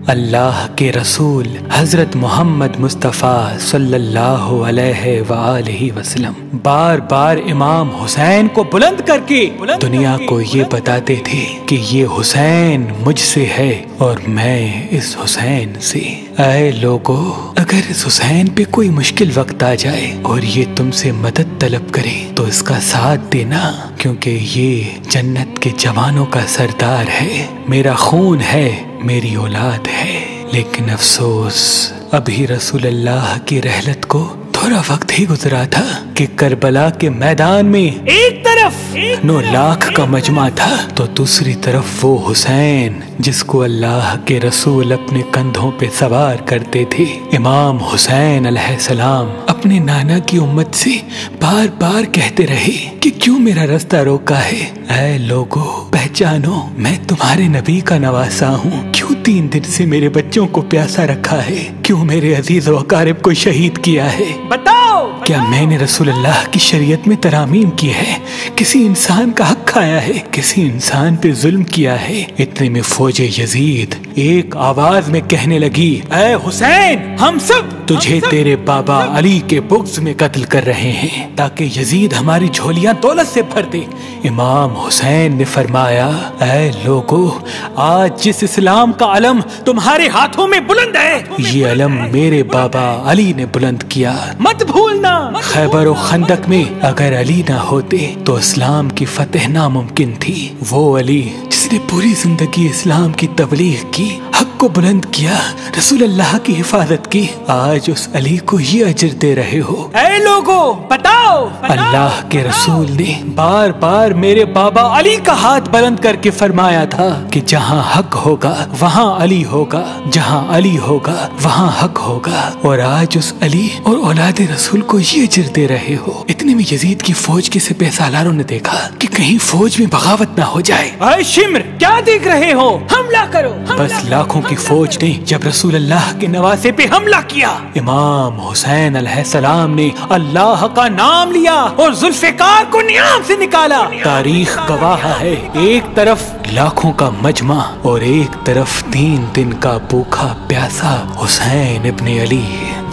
اللہ کے رسول حضرت محمد مصطفیٰ صلی اللہ علیہ وآلہ وسلم بار بار امام حسین کو بلند کر کے دنیا کو یہ بتاتے تھے کہ یہ حسین مجھ سے ہے اور میں اس حسین سے۔ اے لوگو، اگر اس حسین پہ کوئی مشکل وقت آ جائے اور یہ تم سے مدد طلب کرے تو اس کا ساتھ دینا، کیونکہ یہ جنت کے جوانوں کا سردار ہے، میرا خون ہے، میری اولاد ہے۔ لیکن افسوس، ابھی رسول اللہ کی رحلت کو تھوڑا وقت ہی گزرا تھا کہ کربلا کے میدان میں ایک طرف 9 لاکھ کا مجمع تھا تو دوسری طرف وہ حسین جس کو اللہ کے رسول اپنے کندھوں پہ سوار کرتے تھے۔ امام حسین علیہ السلام اپنے نانا کی امت سے بار بار کہتے رہے کہ کیوں میرا رستہ روکا ہے؟ اے لوگو، پہچانو، میں تمہارے نبی کا نواسا ہوں۔ کیوں 3 دن سے میرے بچوں کو پیاسا رکھا ہے؟ کیوں میرے عزیز و اقارب کو شہید کیا ہے؟ بتاؤ، کیا میں نے رسول اللہ کی شریعت میں ترامیم کی ہے؟ کسی انسان کا حق کھایا ہے؟ کسی انسان پہ ظلم کیا ہے؟ اتنے میں فوج یزید ایک آواز میں کہنے لگی، اے حسین، ہم سب تجھے تیرے بابا علی کے بغض میں قتل کر رہے ہیں تاکہ یزید ہماری جھولیاں دولت سے بھر دے۔ امام حسین نے فرمایا، اے لوگو، آج جس اسلام کا علم تمہارے ہاتھوں میں بلند ہے، یہ علم میرے بابا علی نے بلند کیا۔ مت بھولنا، خیبر و خندق میں اگر علی نہ ہوتے تو اسلام کی فتح ناممکن تھی۔ وہ علی جس نے پوری زندگی اسلام کی تبلیغ کی، حق کو بلند کیا، رسول اللہ کی حفاظت کی، آج اس علی کو یہ اجر دے رہے ہو۔ اے لوگو، بتاؤ، اللہ کے رسول نے بار بار میرے بابا علی کا ہاتھ بلند کر کے فرمایا تھا کہ جہاں حق ہوگا وہاں علی ہوگا، جہاں علی ہوگا وہاں حق ہوگا، اور آج اس علی اور اولاد رسول کو یہ اجر دے رہے ہو۔ اتنے میں یزید کی فوج کے سپہ سالاروں نے دیکھا کہ کہیں فوج میں بغاوت نہ ہو جائے۔ اے شمر، کیا دیکھ رہے ہو؟ حملہ کرو۔ بس لاکھوں کی فوج نے جب رسول اللہ کے نواسے پہ حملہ کیا، امام حسین علیہ السلام نے اللہ کا نام لیا اور ذوالفقار کو نیام سے نکالا۔ تاریخ گواہ ہے، ایک طرف لاکھوں کا مجمع اور ایک طرف 3 دن کا بھوکا پیاسا حسین ابن علی۔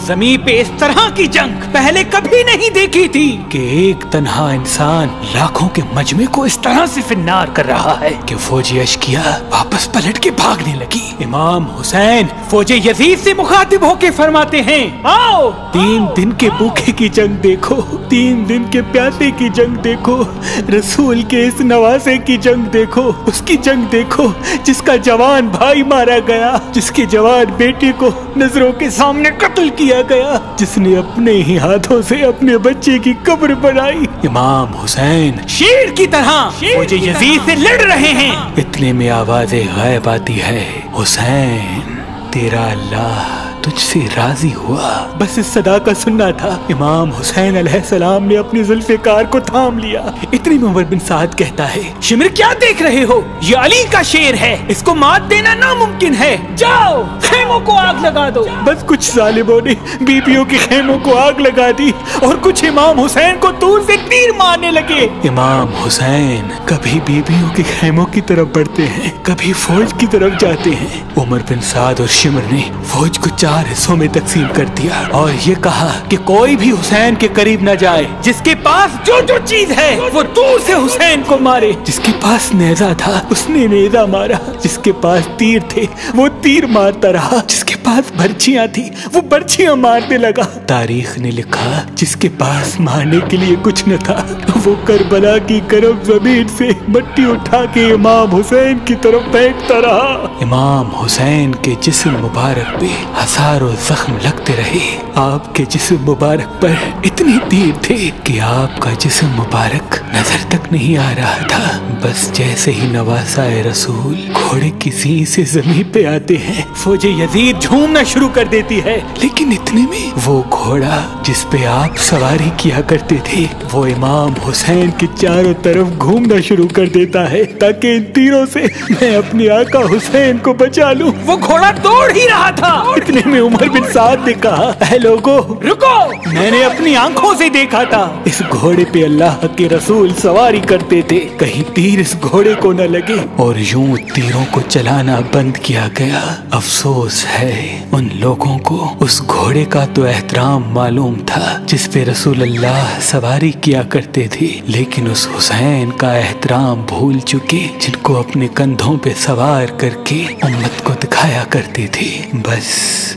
زمین پہ اس طرح کی جنگ پہلے کبھی نہیں دیکھی تھی کہ ایک تنہا انسان لاکھوں کے مجمع کو اس طرح سے فنار کر رہا ہے کہ فوج اشکیا واپس پلٹ کے بھاگنے لگی۔ امام حسین فوج یزید سے مخاطب ہو کے فرماتے ہیں، آؤ، 3 دن کے بھوکے کی جنگ دیکھو، 3 دن کے پیاسے کی جنگ دیکھو، رسول کے اس نواسے کی جنگ دیکھو، اس کی جنگ دیکھو جس کا جوان بھائی مارا گیا، جس کے جوان بیٹے کو نظروں کے سامنے قتل کیا گیا، جس نے اپنے ہی ہاتھوں سے اپنے بچے کی قبر بنائی۔ امام حسین شیر کی طرح فوج یزید سے لڑ رہے ہیں۔ اتنے میں آواز غائب آتی ہے، حسین، تیرا اللہ تجھ سے راضی ہوا۔ بس اس صدا کا سننا تھا، امام حسین علیہ السلام نے اپنی ذوالفقار کو تھام لیا۔ اتنی میں عمر بن سعد کہتا ہے، شمر، کیا دیکھ رہے ہو؟ یہ علی کا شیر ہے، اس کو مات دینا ناممکن ہے، جاؤ خیموں کو آگ لگا دو۔ بس کچھ ظالموں نے بیبیوں کے خیموں کو آگ لگا دی اور کچھ امام حسین کو دور سے تیر مارنے لگے۔ امام حسین کبھی بیبیوں کے خیموں کی طرف بڑھتے ہیں، کبھی فوج کی طرف جاتے ہیں۔ عمر بن سعد اور شمر نے فوج کو 4 حصوں میں تقسیم کر دیا اور یہ کہا کہ کوئی بھی حسین کے قریب نہ جائے، جس کے پاس جو چیز ہے وہ دور سے حسین کو مارے۔ جس کے پاس نیزہ تھا اس نے نیزہ مارا، جس کے پاس تیر تھے وہ تیر مارتا رہا، جس کے پاس برچیاں تھی وہ برچیاں مارنے لگا۔ تاریخ نے لکھا جس کے پاس مارنے کے لیے کچھ نہ تھا وہ کربلا کی کرب زمین سے مٹی اٹھا کے امام حسین کی طرف پھینکتا رہا۔ امام حسین کے جسم مبارک پہ ہزاروں زخم لگتے رہے، آپ کے جسم مبارک پر اتنے تیر تھے کہ آپ کا جسم مبارک نظر تک نہیں آ رہا تھا۔ بس جیسے ہی نواسا رسول گھوڑے کی سینگ سے زمین پہ آتے ہیں، فوج یزید جھومنا شروع کر دیتی ہے، لیکن اتنے میں وہ گھوڑا جس پہ آپ سواری کیا کرتے تھے وہ امام حسین کے چاروں طرف گھومنا شروع کر دیتا ہے تاکہ ان تیروں سے میں اپنے آقا حسین کو بچا لوں۔ وہ گھوڑا دوڑ ہی رہا تھا، اتنے میں عمر بن سعد نے کہا اے لوگو رکو، میں نے اپنی آنکھوں سے دیکھا تھا اس گھوڑے پہ اللہ کے رسول سواری کرتے تھے، کہیں تیر اس گھوڑے کو نہ لگے، اور یوں تیروں کو چلانا بند کیا گیا۔ افسوس ہے ان لوگوں کو اس گھوڑے کا تو احترام معلوم تھا جس پہ رسول اللہ سواری کیا کرتے تھے، لیکن اس حسین کا احترام بھول چکے جن کو اپنے کندھوں پہ سوار کر کے امت کو دکھایا کرتے تھے۔ بس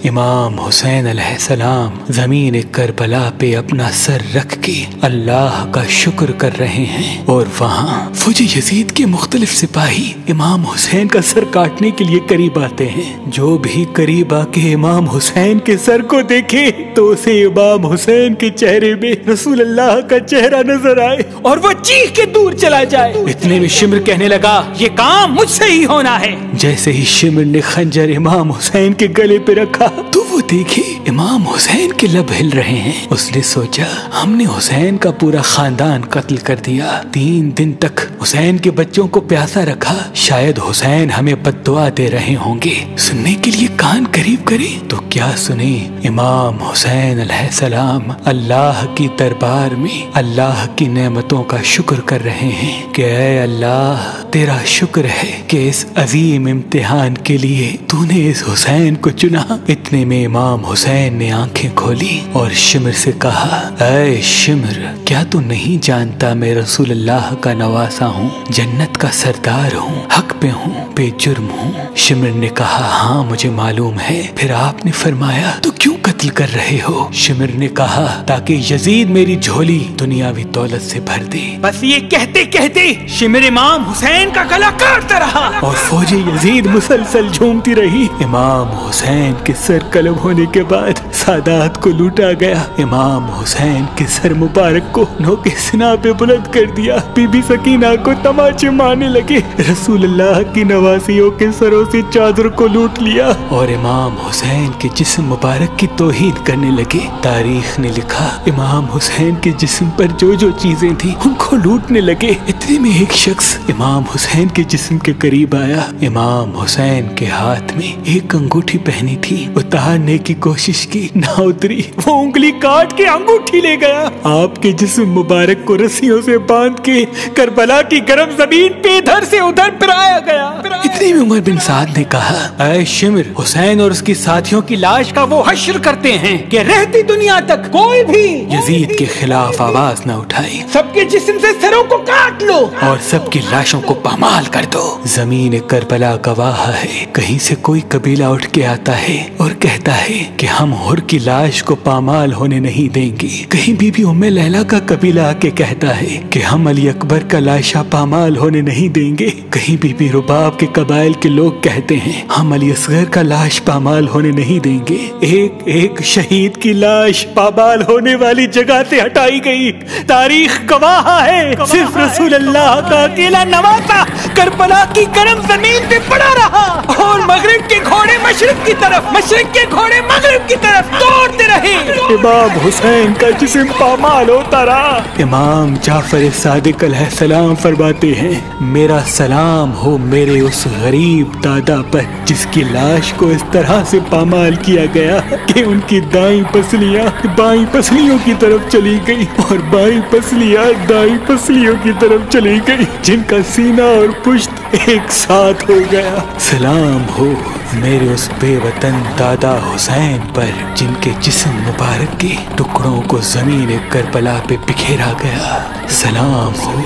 امام حسین علیہ السلام زمین کربلا پہ اپنا سر رکھ کے اللہ کا شکر کر رہے ہیں، اور وہاں فوج یزید کے مختلف سپاہی امام حسین کا سر کاٹنے کے لیے قریب آتے ہیں۔ جو بھی قریب آ کے امام حسین کے سر کو دیکھے تو اسے امام حسین کے چہرے میں رسول اللہ کا چہرہ نظر آئے اور وہ چیخ کے دور چلا جائے۔ اتنے میں شمر کہنے لگا یہ کام مجھ سے ہی ہونا ہے۔ جیسے ہی شمر نے خنجر امام حسین کے گلے پہ رکھا تو وہ دیکھے امام حسین کے لب ہل رہے ہیں۔ اس نے سوچا ہم نے حسین کا پورا خاندان قتل کر دیا، 3 دن تک حسین کے بچوں کو پیاسا رکھا، شاید حسین ہمیں بد دعا دے رہے ہوں گے۔ سننے کے لیے کان قریب کرے تو کیا سنے، امام حسین علیہ السلام اللہ کی دربار میں اللہ کی نعمتوں کا شکر کر رہے ہیں کہ اے اللہ تیرا شکر ہے کہ اس عظیم امتحان کے لیے تو نے اس حسین کو چنا۔ اتنے میں امام حسین نے آنکھیں کھولی اور شمر سے کہا اے شمر کیا تو نہیں جانتا میں رسول اللہ کا نواسا ہوں، جنت کا سردار ہوں، حق پہ ہوں، بے جرم ہوں۔ شمر نے کہا ہاں مجھے معلوم ہے، پھر آپ نے فرمایا تو کیوں قتل کر رہے ہو؟ شمر نے کہا تاکہ یزید میری جھولی دنیاوی دولت سے بھر دے۔ بس یہ کہتے کہتے شمر امام حسین کا گلا کاٹتا رہا اور فوج یزید مسلسل جھومتی رہی۔ امام حسین کے سر قلم ہونے کے بعد سادات کو لوٹا گیا۔ امام حسین کے سر مبارک کو نوکے سنا پہ بلند کر دیا۔ بی بی سکینہ کو تماچے مارنے لگے۔ رسول اللہ کی نواسیوں کے سروں سے چادر کو لوٹ لیا اور امام حسین کے جسم مبارک کی توہین کرنے لگے۔ تاریخ نے لکھا امام حسین کے جسم پر جو جو چیزیں تھیں ان کو لوٹنے لگے۔ اتنے میں ایک شخص امام حسین کے جسم کے قریب آیا۔ امام حسین کے ہاتھ میں ایک انگوٹھی پہنی تھی، اتارنے کی کوشش کی نہ اتری، وہ انگلی کاٹ کے انگوٹھی لے گیا۔ آپ کے جسم مبارک کو رسیوں سے باندھ کے کربلا کی گرم زمین پہ ادھر سے ادھر پھرایا گیا۔ اتنے میں عمر بن سعد نے کہا اے شمر حسین اور اس کی ساتھیوں کی لاش کا وہ حشر کرتے ہیں کہ رہتی دنیا تک کوئی بھی یزید کے خلاف آواز نہ اٹھائے، سب کے جسم سے سروں کو کاٹ لو اور سب کی لاشوں کو پامال کر دو۔ زمین کربلا گواہ ہے، کہیں سے کوئی قبیلہ اٹھ کے آتا ہے اور کہتا ہے کہ ہم حر کی لاش کو پامال ہونے نہیں دیں گے، کہیں بی بی ام لیلا کا قبیلہ آ کے کہتا ہے کہ ہم علی اکبر کا لاشا پامال ہونے نہیں دیں گے، کہیں بی بی رباب کے قبائل کے لوگ کہتے ہیں ہم علی اصغر کا لاش پامال ہونے نہیں دیں گے۔ ایک ایک شہید کی لاش پامال ہونے والی جگہ سے ہٹائی گئی۔ تاریخ گواہ ہے صرف رسول اللہ کا اکیلا نواسا کربلا کی گرم زمین پہ پڑا رہا اور مغرب کے گھوڑے مشرق کی طرف، مشرق کے گھوڑے مغرب کی طرف دوڑتے رہے۔ امام حسین کا جسم پامال ہوتا رہا۔ امام جعفر صادق علیہ السلام فرماتے ہیں میرا سلام ہو میرے اس غریب دادا پر جس کی لاش کو اس طرح سے پامال کیا گیا کہ ان کی دائیں پسلیاں بائیں پسلیوں کی طرف چلی گئی اور بائیں پسلیاں دائیں پسلیوں کی طرف چلی گئی، جن کا سینہ اور پشت ایک ساتھ ہو گیا۔ سلام ہو میرے اس بے وطن دادا حسین پر جن کے جسم مبارک کے ٹکڑوں کو زمین کربلا پہ بکھیرا گیا۔ سلام ہو،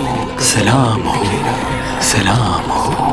سلام ہو، سلام ہو۔